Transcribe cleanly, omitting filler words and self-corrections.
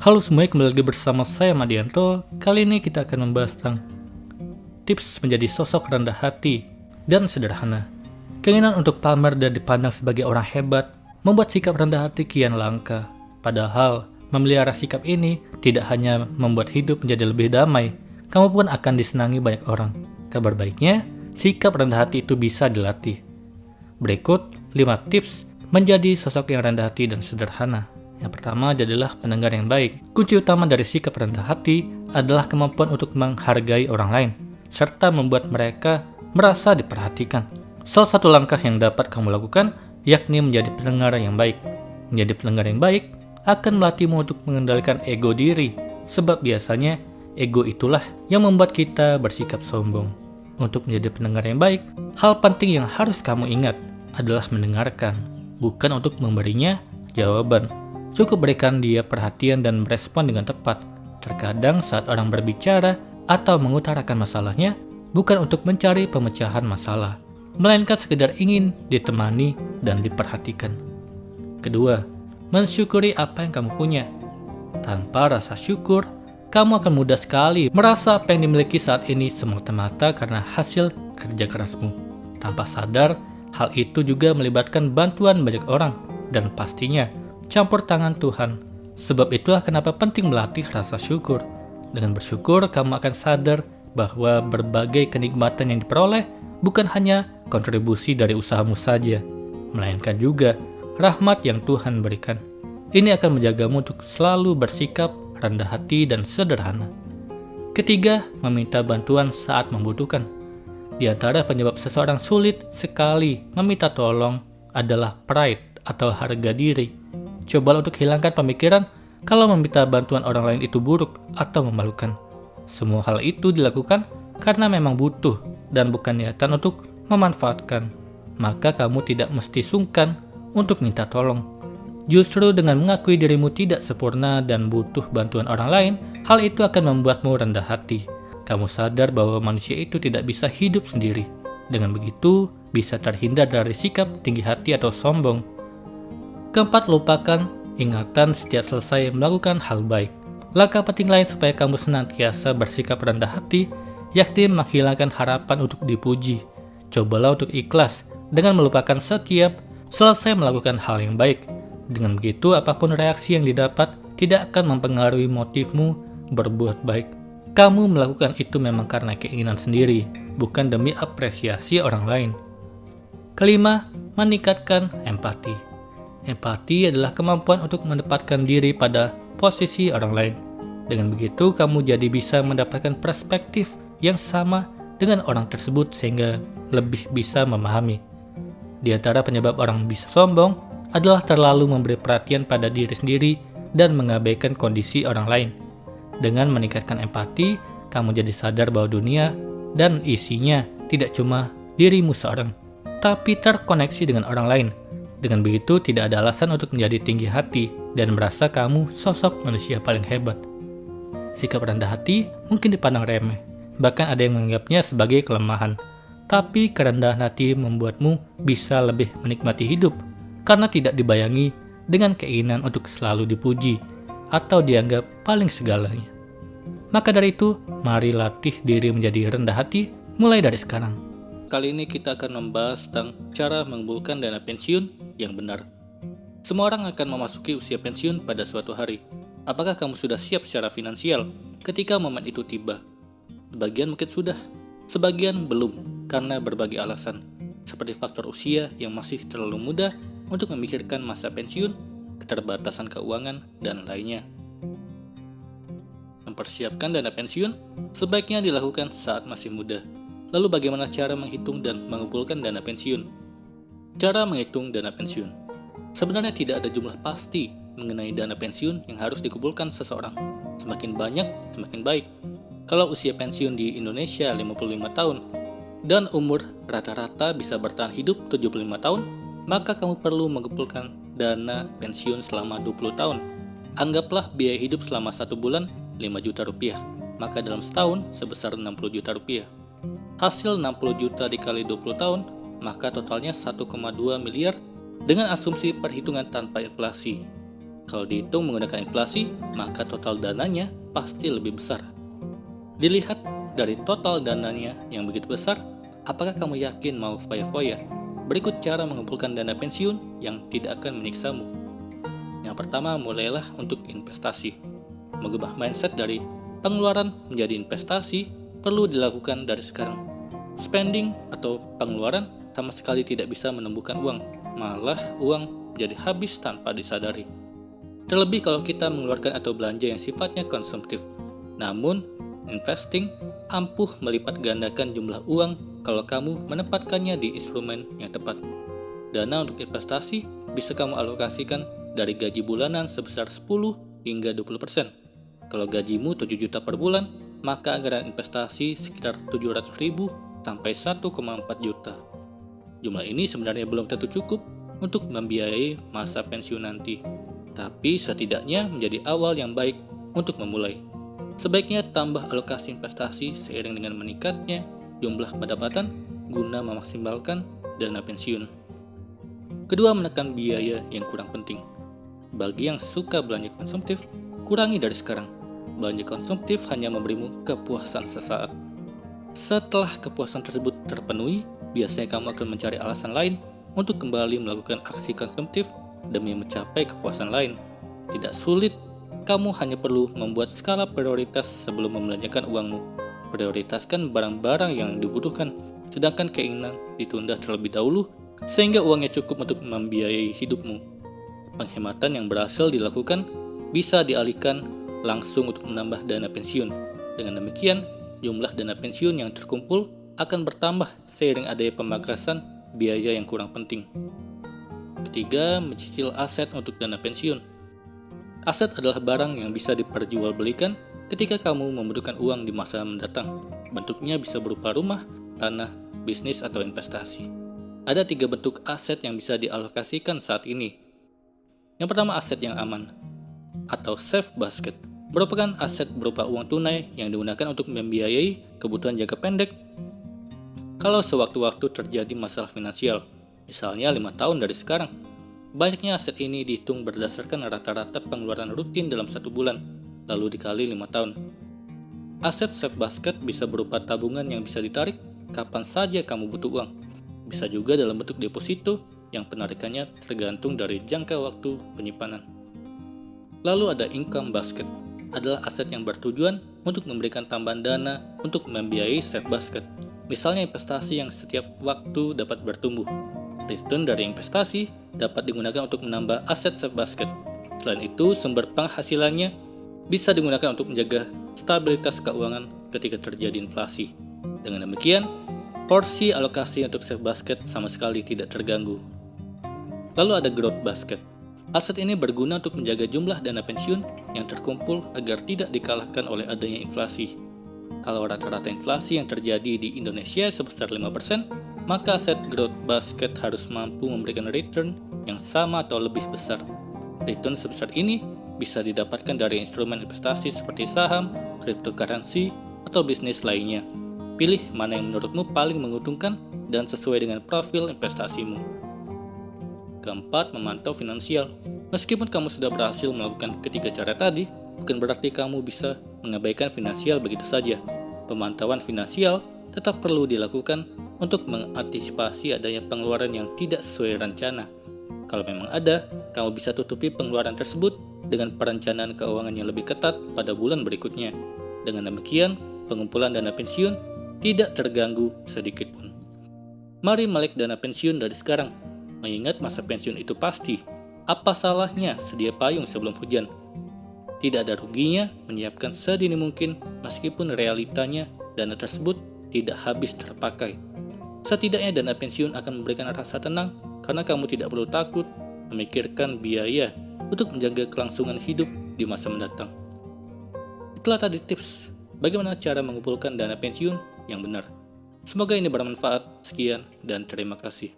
Halo semuanya, kembali lagi bersama saya Madianto. Kali ini kita akan membahas tentang tips menjadi sosok rendah hati dan sederhana. Keinginan untuk pamer dan dipandang sebagai orang hebat membuat sikap rendah hati kian langka. Padahal, memelihara sikap ini tidak hanya membuat hidup menjadi lebih damai, kamu pun akan disenangi banyak orang. Kabar baiknya, sikap rendah hati itu bisa dilatih. Berikut 5 tips menjadi sosok yang rendah hati dan sederhana. Yang pertama adalah pendengar yang baik. Kunci utama dari sikap rendah hati adalah kemampuan untuk menghargai orang lain, serta membuat mereka merasa diperhatikan. Salah satu langkah yang dapat kamu lakukan, yakni menjadi pendengar yang baik. Menjadi pendengar yang baik akan melatihmu untuk mengendalikan ego diri, sebab biasanya ego itulah yang membuat kita bersikap sombong. Untuk menjadi pendengar yang baik, hal penting yang harus kamu ingat adalah mendengarkan, bukan untuk memberinya jawaban. Cukup berikan dia perhatian dan merespon dengan tepat. Terkadang saat orang berbicara atau mengutarakan masalahnya, bukan untuk mencari pemecahan masalah, melainkan sekedar ingin ditemani dan diperhatikan. Kedua, mensyukuri apa yang kamu punya. Tanpa rasa syukur, kamu akan mudah sekali merasa apa yang dimiliki saat ini semata-mata karena hasil kerja kerasmu. Tanpa sadar, hal itu juga melibatkan bantuan banyak orang dan pastinya campur tangan Tuhan. Sebab itulah kenapa penting melatih rasa syukur. Dengan bersyukur, kamu akan sadar bahwa berbagai kenikmatan yang diperoleh bukan hanya kontribusi dari usahamu saja, melainkan juga rahmat yang Tuhan berikan. Ini akan menjagamu untuk selalu bersikap rendah hati dan sederhana. Ketiga, meminta bantuan saat membutuhkan. Di antara penyebab seseorang sulit sekali meminta tolong adalah pride atau harga diri. Cobalah untuk hilangkan pemikiran kalau meminta bantuan orang lain itu buruk atau memalukan. Semua hal itu dilakukan karena memang butuh dan bukan niatan untuk memanfaatkan. Maka kamu tidak mesti sungkan untuk minta tolong. Justru dengan mengakui dirimu tidak sempurna dan butuh bantuan orang lain, hal itu akan membuatmu rendah hati. Kamu sadar bahwa manusia itu tidak bisa hidup sendiri. Dengan begitu, bisa terhindar dari sikap tinggi hati atau sombong. Keempat, lupakan ingatan setiap selesai melakukan hal baik. Langkah penting lain supaya kamu senantiasa bersikap rendah hati, yakni menghilangkan harapan untuk dipuji. Cobalah untuk ikhlas dengan melupakan setiap selesai melakukan hal yang baik. Dengan begitu, apapun reaksi yang didapat tidak akan mempengaruhi motifmu berbuat baik. Kamu melakukan itu memang karena keinginan sendiri, bukan demi apresiasi orang lain. Kelima, meningkatkan empati. Empati adalah kemampuan untuk menempatkan diri pada posisi orang lain. Dengan begitu, kamu jadi bisa mendapatkan perspektif yang sama dengan orang tersebut sehingga lebih bisa memahami. Di antara penyebab orang bisa sombong adalah terlalu memberi perhatian pada diri sendiri dan mengabaikan kondisi orang lain. Dengan meningkatkan empati, kamu jadi sadar bahwa dunia dan isinya tidak cuma dirimu seorang, tapi terkoneksi dengan orang lain. Dengan begitu, tidak ada alasan untuk menjadi tinggi hati dan merasa kamu sosok manusia paling hebat. Sikap rendah hati mungkin dipandang remeh, bahkan ada yang menganggapnya sebagai kelemahan. Tapi kerendahan hati membuatmu bisa lebih menikmati hidup, karena tidak dibayangi dengan keinginan untuk selalu dipuji atau dianggap paling segalanya. Maka dari itu, mari latih diri menjadi rendah hati mulai dari sekarang. Kali ini kita akan membahas tentang cara mengumpulkan dana pensiun yang benar. Semua orang akan memasuki usia pensiun pada suatu hari. Apakah kamu sudah siap secara finansial ketika momen itu tiba? Sebagian mungkin sudah, sebagian belum karena berbagai alasan, seperti faktor usia yang masih terlalu muda untuk memikirkan masa pensiun, keterbatasan keuangan, dan lainnya. Mempersiapkan dana pensiun sebaiknya dilakukan saat masih muda. Lalu bagaimana cara menghitung dan mengumpulkan dana pensiun? Cara menghitung dana pensiun. Sebenarnya tidak ada jumlah pasti mengenai dana pensiun yang harus dikumpulkan seseorang. Semakin banyak, semakin baik. Kalau usia pensiun di Indonesia 55 tahun dan umur rata-rata bisa bertahan hidup 75 tahun, maka kamu perlu mengumpulkan dana pensiun selama 20 tahun. Anggaplah biaya hidup selama 1 bulan 5 juta rupiah, maka dalam setahun sebesar 60 juta rupiah. Hasil 60 juta dikali 20 tahun, maka totalnya 1,2 miliar dengan asumsi perhitungan tanpa inflasi. Kalau dihitung menggunakan inflasi, maka total dananya pasti lebih besar. Dilihat dari total dananya yang begitu besar, apakah kamu yakin mau foya-foya? Berikut cara mengumpulkan dana pensiun yang tidak akan menyiksamu. Yang pertama, mulailah untuk investasi. Mengubah mindset dari pengeluaran menjadi investasi perlu dilakukan dari sekarang. Spending atau pengeluaran sama sekali tidak bisa menumbuhkan uang, malah uang jadi habis tanpa disadari. Terlebih kalau kita mengeluarkan atau belanja yang sifatnya konsumtif. Namun, investing ampuh melipat gandakan jumlah uang kalau kamu menempatkannya di instrumen yang tepat. Dana untuk investasi bisa kamu alokasikan dari gaji bulanan sebesar 10 hingga 20%. Kalau gajimu 7 juta per bulan, maka anggaran investasi sekitar 700.000 sampai 1,4 juta. Jumlah ini sebenarnya belum tentu cukup untuk membiayai masa pensiun nanti, tapi setidaknya menjadi awal yang baik untuk memulai. Sebaiknya tambah alokasi investasi seiring dengan meningkatnya jumlah pendapatan guna memaksimalkan dana pensiun. Kedua, menekan biaya yang kurang penting. Bagi yang suka belanja konsumtif, kurangi dari sekarang. Belanja konsumtif hanya memberimu kepuasan sesaat. Setelah kepuasan tersebut terpenuhi, biasanya kamu akan mencari alasan lain untuk kembali melakukan aksi konsumtif demi mencapai kepuasan lain. Tidak sulit, kamu hanya perlu membuat skala prioritas sebelum membelanjakan uangmu. Prioritaskan barang-barang yang dibutuhkan, sedangkan keinginan ditunda terlebih dahulu sehingga uangnya cukup untuk membiayai hidupmu. Penghematan yang berhasil dilakukan bisa dialihkan langsung untuk menambah dana pensiun. Dengan demikian, jumlah dana pensiun yang terkumpul akan bertambah seiring adanya pemangkasan biaya yang kurang penting. Ketiga, mencicil aset untuk dana pensiun. Aset adalah barang yang bisa diperjualbelikan ketika kamu membutuhkan uang di masa mendatang. Bentuknya bisa berupa rumah, tanah, bisnis, atau investasi. Ada 3 bentuk aset yang bisa dialokasikan saat ini. Yang pertama, aset yang aman atau safe basket. Merupakan aset berupa uang tunai yang digunakan untuk membiayai kebutuhan jangka pendek kalau sewaktu-waktu terjadi masalah finansial, misalnya 5 tahun dari sekarang. Banyaknya aset ini dihitung berdasarkan rata-rata pengeluaran rutin dalam 1 bulan, lalu dikali 5 tahun. Aset safe basket bisa berupa tabungan yang bisa ditarik kapan saja kamu butuh uang. Bisa juga dalam bentuk deposito yang penarikannya tergantung dari jangka waktu penyimpanan. Lalu ada income basket, adalah aset yang bertujuan untuk memberikan tambahan dana untuk membiayai safe basket. Misalnya investasi yang setiap waktu dapat bertumbuh. Return dari investasi dapat digunakan untuk menambah aset safe basket. Selain itu, sumber penghasilannya bisa digunakan untuk menjaga stabilitas keuangan ketika terjadi inflasi. Dengan demikian, porsi alokasi untuk safe basket sama sekali tidak terganggu. Lalu ada growth basket. Aset ini berguna untuk menjaga jumlah dana pensiun yang terkumpul agar tidak dikalahkan oleh adanya inflasi. Kalau rata-rata inflasi yang terjadi di Indonesia sebesar 5%, maka aset growth basket harus mampu memberikan return yang sama atau lebih besar. Return sebesar ini bisa didapatkan dari instrumen investasi seperti saham, cryptocurrency, atau bisnis lainnya. Pilih mana yang menurutmu paling menguntungkan dan sesuai dengan profil investasimu. Keempat, memantau finansial. Meskipun kamu sudah berhasil melakukan ketiga cara tadi, bukan berarti kamu bisa mengabaikan finansial begitu saja. Pemantauan finansial tetap perlu dilakukan untuk mengantisipasi adanya pengeluaran yang tidak sesuai rencana. Kalau memang ada, kamu bisa tutupi pengeluaran tersebut dengan perencanaan keuangan yang lebih ketat pada bulan berikutnya. Dengan demikian, pengumpulan dana pensiun tidak terganggu sedikit pun. Mari melek dana pensiun dari sekarang. Mengingat masa pensiun itu pasti, apa salahnya sedia payung sebelum hujan? Tidak ada ruginya menyiapkan sedini mungkin meskipun realitanya dana tersebut tidak habis terpakai. Setidaknya dana pensiun akan memberikan rasa tenang karena kamu tidak perlu takut memikirkan biaya untuk menjaga kelangsungan hidup di masa mendatang. Itulah tadi tips bagaimana cara mengumpulkan dana pensiun yang benar. Semoga ini bermanfaat. Sekian dan terima kasih.